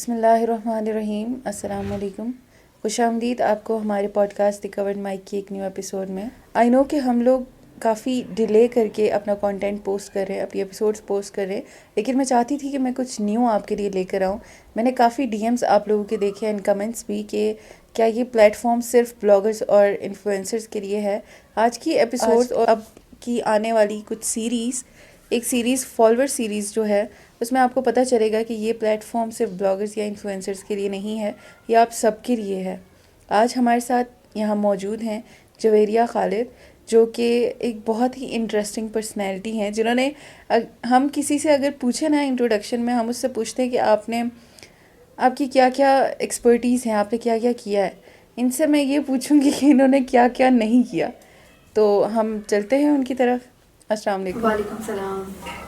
بسم اللہ الرحمن الرحیم. السلام علیکم. خوش آمدید آپ کو ہمارے پوڈ کاسٹ دی کورڈ مائک کی ایک نیو ایپیسوڈ میں. آئی نو کہ ہم لوگ کافی ڈیلے کر کے اپنا کانٹینٹ پوسٹ کر رہے ہیں, اپنی ایپیسوڈس پوسٹ کر رہے ہیں, لیکن میں چاہتی تھی کہ میں کچھ نیو آپ کے لیے لے کر آؤں. میں نے کافی ڈی ایمز آپ لوگوں کے دیکھے اینڈ کمنٹس بھی کہ کیا یہ پلیٹ فارم صرف بلاگرز اور انفلوئنسرز کے لیے ہے. آج کی ایپیسوڈ اور اب کی آنے والی کچھ سیریز, ایک سیریز فالوور سیریز جو ہے, اس میں آپ کو پتہ چلے گا کہ یہ پلیٹ فارم صرف بلاگرز یا انفلوئنسرز کے لیے نہیں ہے, یہ آپ سب کے لیے ہے. آج ہمارے ساتھ یہاں موجود ہیں جویریہ خالد, جو کہ ایک بہت ہی انٹرسٹنگ پرسنالٹی ہیں, جنہوں نے, ہم کسی سے اگر پوچھیں نا انٹروڈکشن میں, ہم اس سے پوچھتے ہیں کہ آپ کی کیا کیا ایکسپرٹیز ہیں, آپ نے کیا کیا کیا ہے. ان سے میں یہ پوچھوں گی کہ انہوں نے کیا کیا نہیں کیا. تو ہم چلتے ہیں ان کی طرف. السلام علیکم. وعلیکم السلام.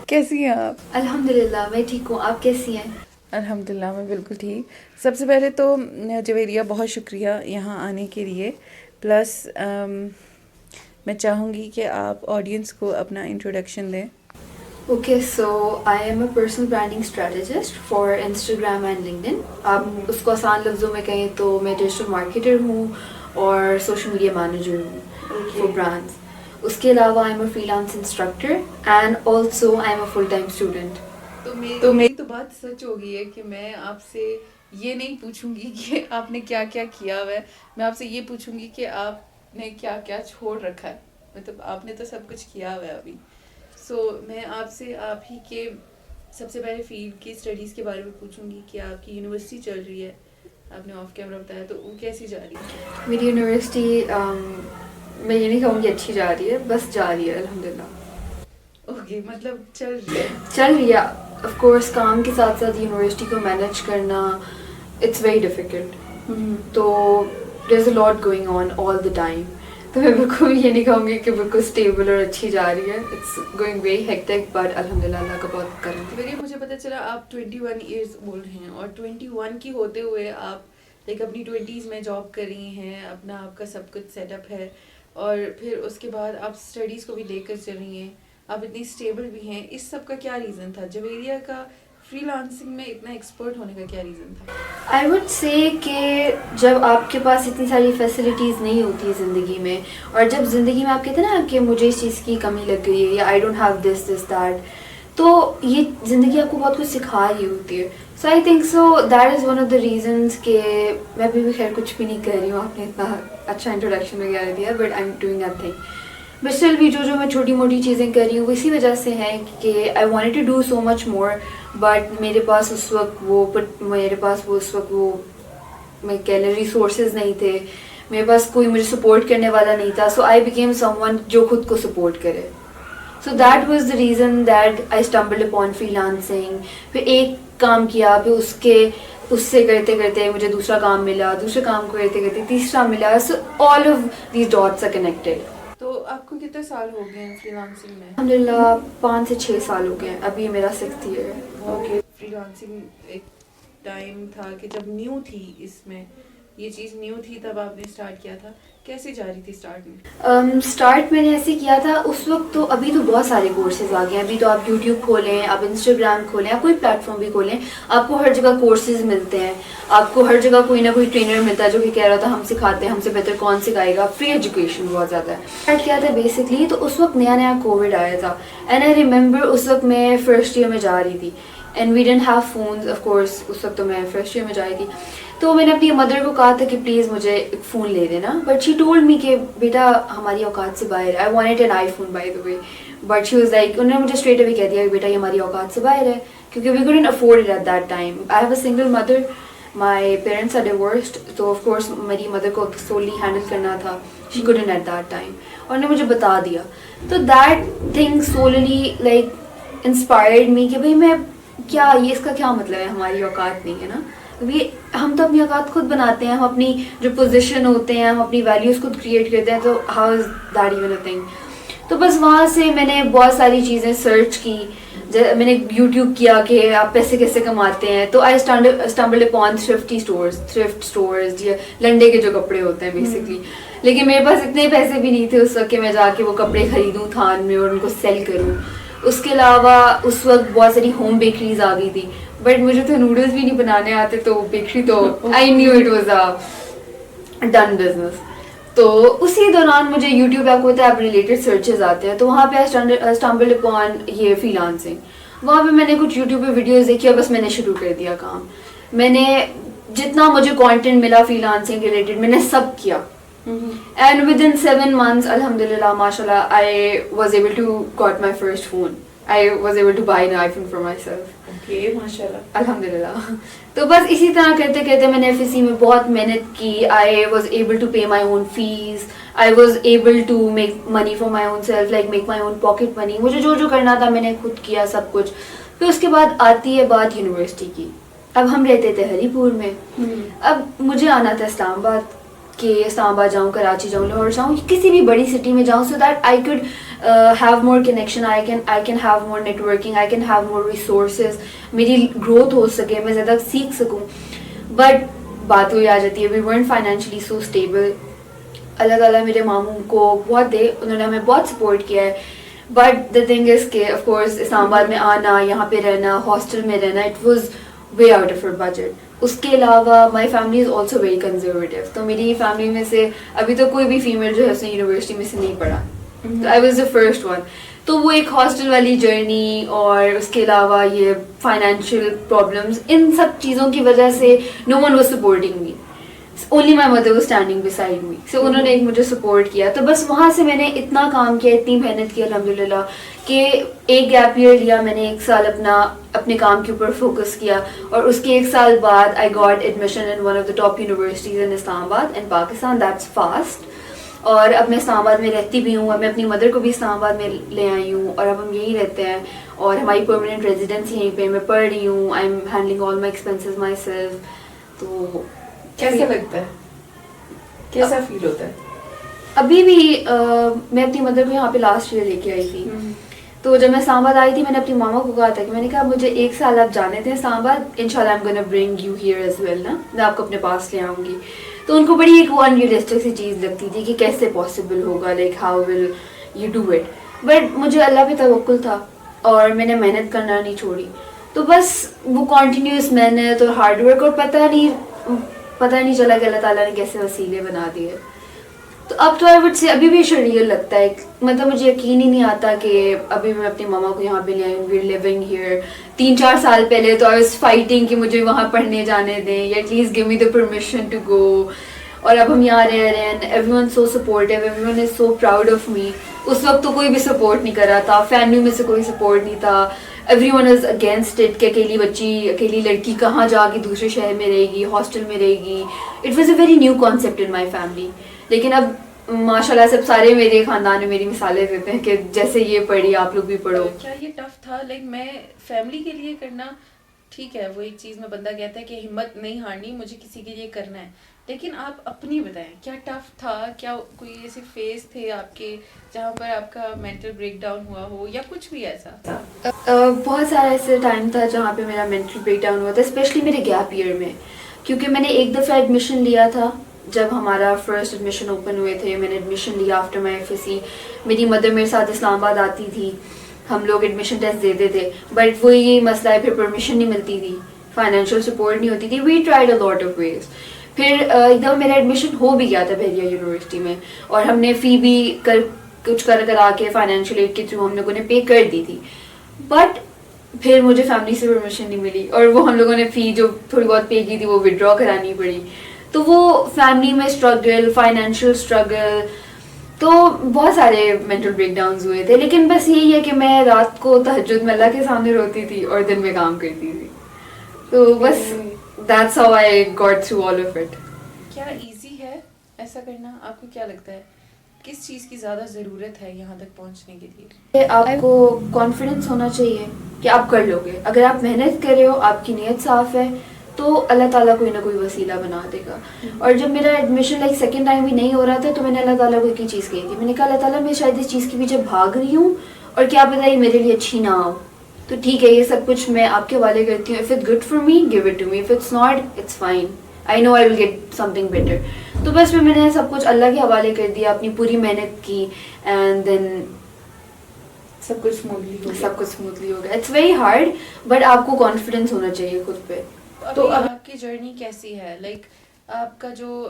کیسی ہیں آپ؟ الحمدللہ میں ٹھیک ہوں, آپ کیسی ہیں؟ الحمدللہ میں بالکل ٹھیک. سب سے پہلے تو جویریہ بہت شکریہ یہاں آنے کے لیے. پلس میں چاہوں گی کہ آپ آڈینس کو اپنا انٹروڈکشن دیں. Okay, so I am a personal branding strategist for Instagram and LinkedIn. آپ اس کو آسان لفظوں میں کہیں تو میں ڈیجیٹل مارکیٹر ہوں اور سوشل میڈیا مینیجر ہوں فار برانڈس. اس کے علاوہ I am a freelance instructor and also I am a full time student. تو میری تو بات سچ ہو گئی ہے کہ میں آپ سے یہ نہیں پوچھوں گی کہ آپ نے کیا کیا کیا ہوا ہے, میں آپ سے یہ پوچھوں گی کہ آپ نے کیا کیا چھوڑ رکھا ہے. مطلب آپ نے تو سب کچھ کیا ہوا ہے ابھی. سو میں آپ سے آپ ہی کے سب سے پہلے فیلڈ کی اسٹڈیز کے بارے میں پوچھوں گی کہ آپ کی یونیورسٹی چل رہی ہے, آپ نے آف کیمرہ بتایا, تو وہ کیسی جا رہی ہے؟ میری یونیورسٹی میں یہ نہیں کہوں گی اچھی جا رہی ہے, بس جا رہی ہے الحمدللہ. اوکے, مطلب چل رہی ہے. آف کورس کام کے ساتھ ساتھ یونیورسٹی کو مینیج کرنا اٹس ویری ڈیفیکلٹ. تو دیر از اے لاٹ going on all the time. تو میں بالکل یہ نہیں کہوں گی کہ بالکل اسٹیبل اور اچھی جا رہی ہے. It's going very hectic, but الحمدللہ اللہ کا بہت کرم. میری مجھے پتہ چلا آپ 21 ایئرس بول رہے ہیں, اور 21 کی ہوتے ہوئے آپ لائک اپنی 20s میں جاب کر رہی ہیں, اپنا آپ کا سب کچھ سیٹ اپ ہے, اور پھر اس کے بعد آپ اسٹڈیز کو بھی لے کر چل رہی ہیں, آپ اتنی اسٹیبل بھی ہیں. اس سب کا کیا ریزن تھا؟ جویریہ کا فری لانسنگ میں اتنا ایکسپرٹ ہونے کا کیا ریزن تھا؟ آئی وڈ سے کہ جب آپ کے پاس اتنی ساری فیسلٹیز نہیں ہوتی زندگی میں, اور جب زندگی میں آپ کہتے ہیں نا کہ مجھے اس چیز کی کمی لگ گئی ہے یا I don't have this that, تو یہ زندگی آپ کو بہت کچھ سکھا رہی ہوتی ہے. So I think so that is one of the reasons کہ میں ابھی بھی خیر کچھ بھی نہیں کر رہی ہوں. آپ نے اتنا اچھا انٹروڈکشن وغیرہ دیا, but I am doing nothing. But still بھی جو میں چھوٹی موٹی چیزیں کر رہی ہوں وہ اسی وجہ سے ہیں کہ I wanted to do so much more, but میرے پاس اس وقت وہ میں کہہ لیں ریسورسز نہیں تھے, میرے پاس کوئی مجھے سپورٹ کرنے والا نہیں تھا. سو آئی بیکیم سم ون جو خود کو سپورٹ کرے. So that was the reason that I اسٹمبلڈ upon free lancing. پھر ایک کام کیا, پھر اس سے کرتے کرتے مجھے دوسرا کام ملا, دوسرے کام کو کرتے کرتے تیسرا ملا. So all of these dots are connected. تو آپ کو کتنے سال ہو گئے ہیں فری لانسنگ میں؟ الحمدللہ 5 سے 6 سال ہو گئے ہیں, ابھی میرا 6th ایئر ہے. اوکے. فری لانسنگ ایک ٹائم تھا کہ جب نیو تھی, اس میں یہ چیز نیو تھی, تب آپ نے اسٹارٹ کیا تھا. کیسے جا رہی تھی اسٹارٹ میں؟ اسٹارٹ میں نے ایسے کیا تھا اس وقت. تو ابھی تو بہت سارے کورسز آ گئے ہیں. ابھی تو آپ یوٹیوب کھولیں, آپ انسٹاگرام کھولیں, آپ کوئی پلیٹ فارم بھی کھولیں, آپ کو ہر جگہ کورسز ملتے ہیں. آپ کو ہر جگہ کوئی نہ کوئی ٹرینر ملتا ہے جو کہ کہہ رہا تھا ہم سکھاتے ہیں, ہم سے بہتر کون سکھائے گا. فری ایجوکیشن بہت زیادہ ہے. اسٹارٹ کیا تھا بیسکلی, تو اس وقت نیا نیا کووڈ آیا تھا, اینڈ آئی ریممبر اس وقت میں فرسٹ ایئر میں جا رہی تھی, and we didn't have phones. Of course اس وقت تو میں فرسٹ ایئر میں جا رہی تھی. تو میں نے اپنی مدر کو کہا تھا کہ پلیز مجھے ایک فون لے دینا, بٹ شی ٹولڈ می کہ بیٹا ہماری اوقات سے باہر ہے. I wanted an iPhone by the way, but she was like, انہوں نے مجھے اسٹریٹ اوے کہہ دیا کہ بیٹا یہ ہماری اوقات سے باہر ہے, کیونکہ we couldn't afford it at that time. I have a single mother, my parents are divorced, تو آف کورس میری مدر کو سوللی ہینڈل کرنا تھا. She couldn't at that time, اور انہوں نے مجھے بتا دیا. تو that thing solely like inspired me کہ بھائی میں کیا, یہ اس کا کیا مطلب ہے ہماری اوقات نہیں ہے نا. ہم تو اپنی اوقات خود بناتے ہیں, ہم اپنی جو پوزیشن ہوتے ہیں, ہم اپنی ویلیوز خود کریٹ کرتے ہیں. تو how is that even a thing. تو بس وہاں سے میں نے بہت ساری چیزیں سرچ کی, میں نے یوٹیوب کیا کہ آپ پیسے کیسے کماتے ہیں. تو آئی اسٹمبلڈ اپون تھرفٹ اسٹورز, لنڈے کے جو کپڑے ہوتے ہیں بیسکلی. لیکن میرے پاس اتنے پیسے بھی نہیں تھے اس وقت کہ میں جا کے وہ کپڑے خریدوں تھان میں اور ان کو سیل کروں. اس کے علاوہ اس وقت بہت ساری ہوم بیکریز آ گئی تھی, بٹ مجھے تو نوڈلس بھی نہیں بنانے آتے, تو بیکری تو I knew it was a done business. تو اسی دوران مجھے یوٹیوب پہ, آپ کو پتہ ہے آپ ریلیٹڈ سرچز آتے ہیں, تو وہاں پہ اسٹمبل اپون یہ فری لانسنگ. وہاں پہ میں نے کچھ یوٹیوب پہ ویڈیوز دیکھی اور بس میں نے شروع کر دیا کام. میں نے جتنا مجھے کانٹینٹ ملا فری لانسنگ ریلیٹڈ میں نے سب کیا. اینڈ ود ان 7 months الحمد للہ ماشاء اللہ I was able to got my first phone. I was able to buy an iPhone for myself. ماشاء اللہ الحمد للہ. تو بس اسی طرح کرتے کرتے میں نے FSC میں بہت محنت کی. I was able to pay my own fees. I was able to make money for my own self, like make my own pocket money. مجھے جو کرنا تھا میں نے خود کیا سب کچھ. پھر اس کے بعد آتی ہے بات یونیورسٹی کی. اب ہم رہتے تھے ہری پور میں. اب مجھے آنا تھا اسلام آباد, کہ اسلام آباد جاؤں, کراچی جاؤں, لاہور جاؤں, کسی بھی بڑی سٹی میں جاؤں, so that I could have more connection, I can have more neat working, I can have more resources, میری گروتھ ہو سکے, میں زیادہ سیکھ سکوں. بٹ بات وہی آ جاتی ہے, وی ورنٹ فائنینشلی سو اسٹیبل. اللہ تعالیٰ میرے ماموں کو بہت دے, انہوں نے ہمیں بہت سپورٹ کیا ہے. بٹ دا تھنگ از کہ آف کورس اسلام آباد میں آنا, یہاں پہ رہنا, ہاسٹل میں رہنا, it was way out of our budget. اس کے علاوہ my family is also very conservative. تو میری فیملی میں سے ابھی تو کوئی بھی فیمیل جو ہے اس نے یونیورسٹی میں سے نہیں پڑھا. تو I was the first one. تو وہ ایک ہاسٹل والی جرنی اور اس کے علاوہ یہ فائنینشیل پرابلمس, ان سب چیزوں کی وجہ سے no one was supporting me, only my mother was standing beside me. So انہوں نے ایک مجھے سپورٹ کیا. تو بس وہاں سے میں نے اتنا کام کیا, اتنی محنت کی الحمد للہ, کہ ایک گیپ ایئر لیا میں نے, 1 سال اپنے کام کے اوپر فوکس کیا. اور اس کے 1 سال بعد I got admission in one of the top universities in Islamabad in Pakistan. That's fast. اور اب میں اسلام آباد میں رہتی بھی ہوں. اب میں اپنی مدر کو بھی اسلام آباد میں لے آئی ہوں, اور اب ہم یہیں رہتے ہیں, اور ہماری پرماننٹ ریزیڈنس یہیں پہ. میں پڑھ رہی ہوں, I am handling all my expenses my self. تو کیسا لگتا ہے, کیسا فیل ہوتا ہے؟ ابھی بھی میں اپنی مدر کو یہاں پہ لاسٹ ایئر لے کے آئی تھی. تو جب میں اسلام آباد آئی تھی, میں نے اپنی ماما کو کہا تھا کہ میں نے کہا مجھے 1 سال آپ جانے تھے اسلام آباد, ان شاء اللہ I am gonna bring you here as well نا, میں آپ کو اپنے پاس لے آؤں گی. تو ان کو بڑی ایک وہ انریئلسٹک سی چیز لگتی تھی کہ کیسے پاسبل ہوگا, like how will you do it. But مجھے اللہ پہ توکل تھا اور میں نے محنت کرنا نہیں چھوڑی. تو بس وہ کنٹینیوس محنت اور ہارڈ ورک, اور پتہ نہیں چلا کہ اللہ تعالیٰ نے کیسے وسیلے بنا دیے. تو اب تو آئی وڈ سے ابھی بھی شریل لگتا ہے, مطلب مجھے یقین ہی نہیں آتا کہ ابھی میں اپنی ماما کو یہاں پہ لے آئی ہوں. We are living hair. 3-4 سال پہلے تو آئی واز فائٹنگ کہ مجھے وہاں پڑھنے جانے دیں, یا at least give me the permission to go. اور اب ہم یہاں رہ رہے ہیں, everyone so supportive, everyone is so proud of me. اس وقت تو کوئی بھی سپورٹ نہیں کر رہا تھا, فیملی میں سے کوئی سپورٹ نہیں تھا. Every one is against it کہ اکیلی بچی, اکیلی لڑکی کہاں جا کے دوسرے شہر میں رہے گی, ہاسٹل میں رہے گی. It was a very new concept in my family. لیکن اب ماشاء اللہ سب سارے میرے خاندان میں میری مثالیں دیتے ہیں کہ جیسے یہ پڑھی آپ لوگ بھی پڑھو. کیا یہ ٹف تھا؟ لائک میں فیملی کے لیے کرنا ٹھیک ہے, وہ ایک چیز میں بندہ کہتا ہے کہ ہمت نہیں ہارنی, مجھے کسی کے لیے کرنا ہے. لیکن آپ اپنی بتائیں, کیا ٹف تھا؟ کیا کوئی ایسے فیز تھے آپ کے جہاں پر آپ کا مینٹل بریک ڈاؤن ہوا ہو, یا کچھ بھی ایسا؟ بہت سارا ایسے ٹائم تھا جہاں پہ میرا مینٹل بریک ڈاؤن ہوا تھا, اسپیشلی میرے گیپ ایئر میں. کیونکہ میں نے ایک دفعہ ایڈمیشن لیا تھا جب ہمارا فرسٹ ایڈمیشن اوپن ہوئے تھے. میں نے ایڈمیشن لیا آفٹر مائی FSC. میری مدر میرے ساتھ اسلام آباد آتی تھی, ہم لوگ ایڈمیشن ٹیسٹ دیتے تھے. بٹ وہی مسئلہ ہے, پھر پرمیشن نہیں ملتی تھی, فائنینشیل سپورٹ نہیں ہوتی تھی. We tried a lot of ways. پھر ایک دفعہ میرا ایڈمیشن ہو بھی گیا تھا بحریہ یونیورسٹی میں, اور ہم نے فی بھی کچھ کرا کے فائنینشیل ایڈ کے تھرو ہم لوگوں نے پے کر دی تھی. بٹ پھر مجھے فیملی سے پرمیشن نہیں ملی, اور وہ ہم لوگوں نے فی جو تھوڑی بہت پے کی تھی وہ ودرا کرانی پڑی. تو وہ فیملی میں اسٹرگل, فائنینشیل اسٹرگل, تو بہت سارے مینٹل بریک ڈاؤنز ہوئے تھے. لیکن بس یہی ہے کہ میں رات کو تہجد میں اللہ کے سامنے روتی تھی اور دن میں کام کرتی تھی. تو بس that's how I got through all of it. کیا ایزی ہے ایسا کرنا؟ آپ کو کیا لگتا ہے کس چیز کی زیادہ ضرورت ہے یہاں تک پہنچنے کے لیے؟ آپ کو کانفیڈنس ہونا چاہیے کہ آپ کر لو گے. اگر آپ محنت کر رہے ہو, آپ کی نیت صاف ہے, تو اللہ تعالیٰ کوئی نہ کوئی وسیلہ بنا دے گا. اور جب میرا ایڈمیشن لائک سیکنڈ ٹائم بھی نہیں ہو رہا تھا, تو میں نے اللہ تعالیٰ کو ایک ہی چیز کہی تھی. میں نے کہا اللہ تعالیٰ میں شاید اس چیز کے پیچھے بھاگ رہی ہوں, اور کیا پتہ یہ میرے لیے اچھی نہ ہو, تو ٹھیک ہے یہ سب کچھ میں آپ کے حوالے کرتی ہوں. If it's good for me give it to me, if it's not it's fine, I know I will get something better. تو بس میں نے سب کچھ اللہ کے حوالے کر دیا, اپنی پوری محنت کی, اینڈ دین سب کچھ اسموتھلی ہو گیا. سب کچھ اسموتھلی ہو گیا. اٹس ویری ہارڈ بٹ آپ کو کانفیڈینس ہونا چاہیے خود پہ. تو اب آپ کی جرنی کیسی ہے؟ لائک آپ کا جو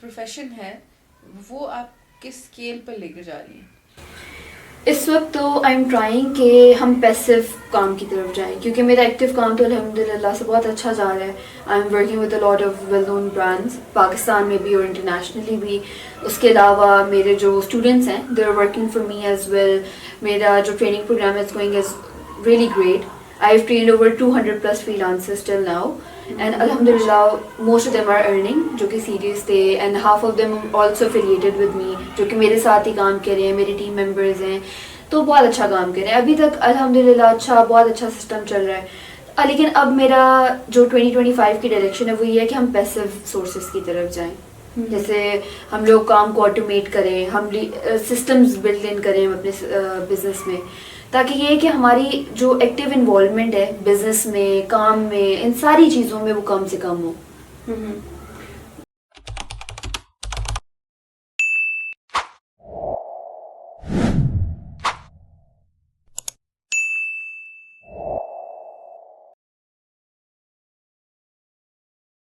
پروفیشن ہے وہ آپ کس اسکیل پر لے کر جا رہی ہیں؟ اس وقت تو آئی ایم ٹرائنگ کہ ہم پیسو کام کی طرف جائیں, کیونکہ میرا ایکٹیو کام تو الحمد للہ سے بہت اچھا جا رہا ہے. I am working with a lot of well known brands Pakistan میں بھی اور انٹرنیشنلی بھی. اس کے علاوہ میرے جو اسٹوڈنٹس ہیں they are working for me as well. میرا جو training program is going is really great. I have trained over 200+ freelancers till now and alhamdulillah most of them are earning, جو کہ سیریس تھے, and half of them also affiliated with me, جو کہ میرے ساتھ ہی کام کر رہے ہیں, میرے ٹیم ممبرز ہیں, تو بہت اچھا کام کر رہے ہیں ابھی تک الحمدللہ. اچھا بہت اچھا سسٹم چل رہا ہے. لیکن اب میرا جو 2025 کی ڈائریکشن ہے وہ یہ ہے کہ ہم پیسو سورسز کی طرف جائیں. جیسے ہم لوگ کام کو آٹومیٹ کریں, ہم سسٹمز بلڈ ان کریں اپنے بزنس میں, تاکہ یہ کہ ہماری جو ایکٹیو انوالومنٹ ہے بزنس میں, کام میں, ان ساری چیزوں میں وہ کم سے کم ہو.